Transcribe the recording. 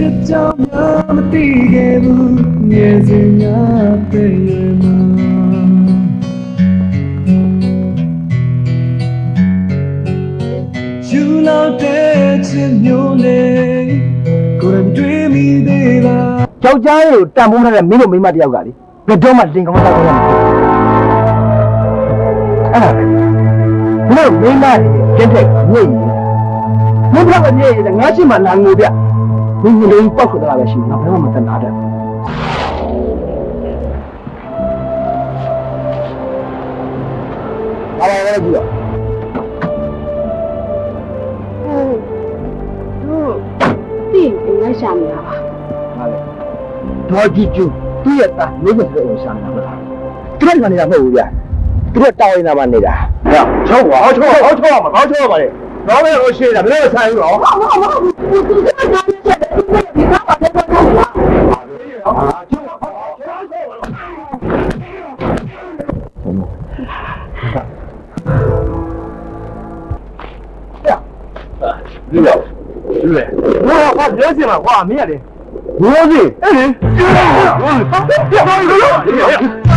ဖြစ်ကြောင်းမသိခဲ့ဘူးငယ်စဉ်ကတည်းကမှယူလောက်တဲ့ချစ်မျိုးလေးကိုယ်တွေးမိသေးပါယောက်ျားရဲ့တန်ဖိုးထားတဲ့မင်းတို့မိန်းမတယောက်ကလေဘယ်တော့မှလင်ကောင်းသားကောင်းရမှာအဲ့ဒါပဲမင်းတို့မိန်းမတွေကျင်းတဲ့ညိတ်မင်းတို့ကညိတ်ရငါရှိမှလာငိုပြမင်းတို့ပေါက်ခတာပဲရှိငါဘယ်မှမတနာတဲ့အားရရကြည့်တော့တို့သိရင်လိုက်ရှာနေတာပါဟာလေဒေါ်ကြည့်ကျူသူ့ရဲ့သားမျိုးစုံတဲ့အောင်ရှာနေတာပဲသူကနေတာမဟုတ်ဘူးဗျာသူကတောင်းနေတာမှနေတာဟဲ့ချောက်ပါဟောချောက်ရမှာဟောချောက်ရပါလေတော့လည်းဟိုရှင်းတာဘယ်လိုဆိုင်ဘူးတော့ဟုတ်သူကနားနေချက်တယ်သူကဒီကားပါတဲ့တော့လားဟာချောက်ပါဒီလိုဘာလဲစီမှာကွာမင်းရတယ်ဘိုးစီအဲ့ဒီ